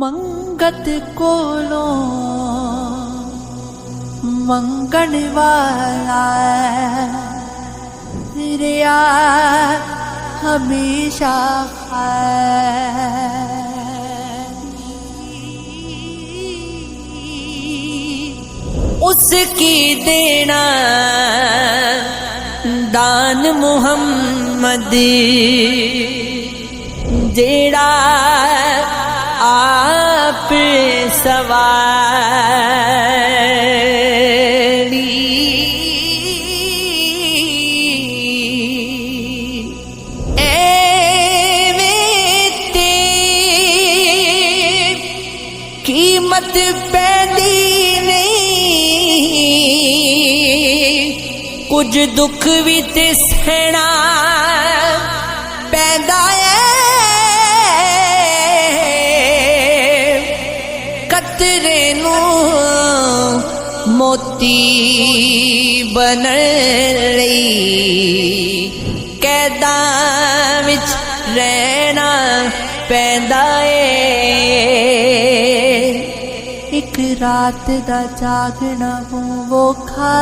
मंगत कोलों मंगण वाला रिया हमेशा उसकी देना दान मुहम्मद जेड़ा आप सवारी एवेते कीमत पैदी नहीं कुछ दुख भी ते सहना पैदा मोती बनण लई कैदां विच रहना पैंदा ए एक रात दा जागना वोखा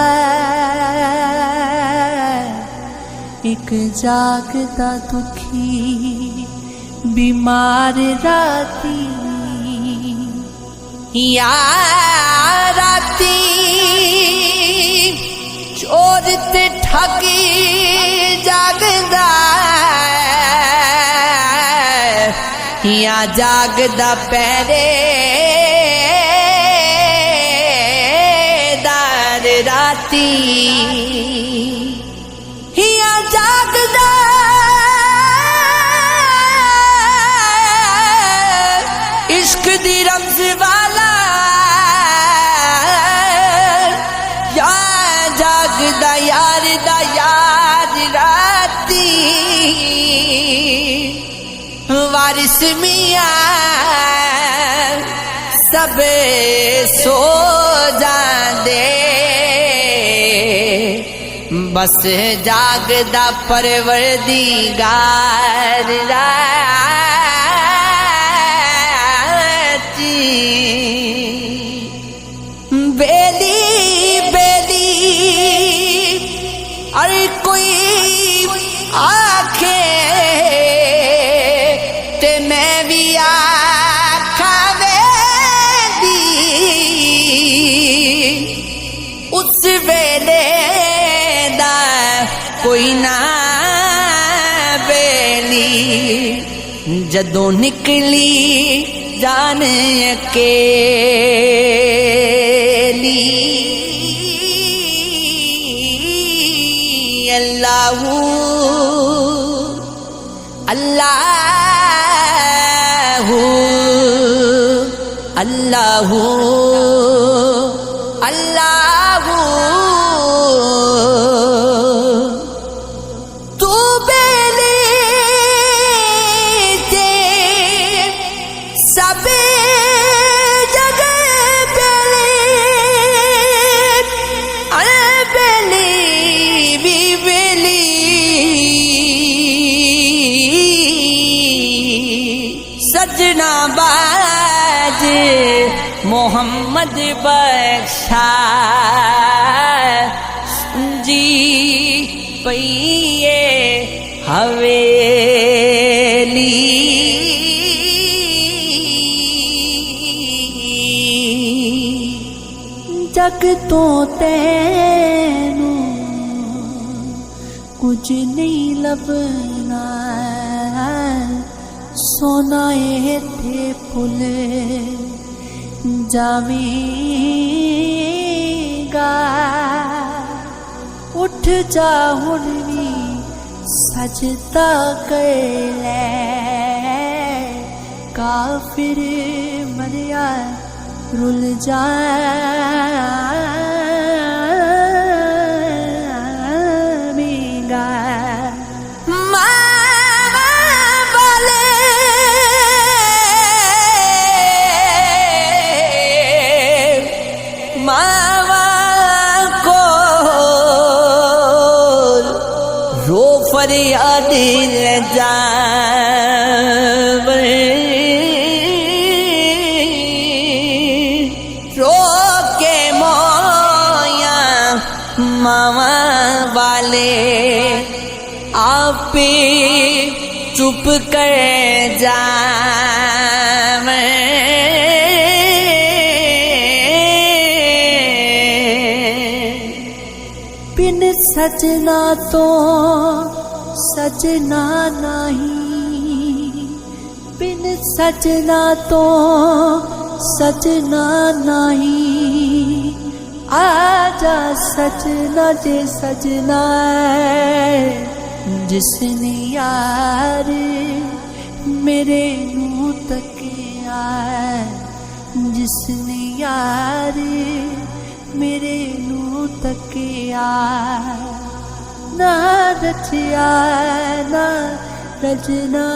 एक जागदा दुखी बीमार राती या राती चोर ते ठगी जागदा या जागदा पहरेदार राती या जागदा इश्क दी रमज वाला या जागदा यार दा यार राती वारिस मियां सब सो जांदे बस जागदा परवरदिगार बेली बेली अरे कोई आखे ते मैं भी आखा वेदी उस वेले दा कोई ना बेली जदों निकली जान अकेली अल्लाहू अल्लाहू अल्लाहू अल्लाहू तू बेली ते सब जगह बेली अरे बेली भी बेली सजना बाज मोहम्मद बख्शा जी पईए हवेली जग तो तैनू कुछ नहीं लभना सोना थे फुल जावेगा उठ जा हुण भी सजदा कर ले काफिर मरिया रुल जावेगा मावा को रो फरियाद ले जावे मामा वाले आप चुप कर जावे बिन सजना तो सजना नहीं बिन सजना तो सजना नहीं आजा सजना जे सजना जिसने यार मेरे नू तकिया जिसने यार मेरे नू तकिया ना रचिया ना रचना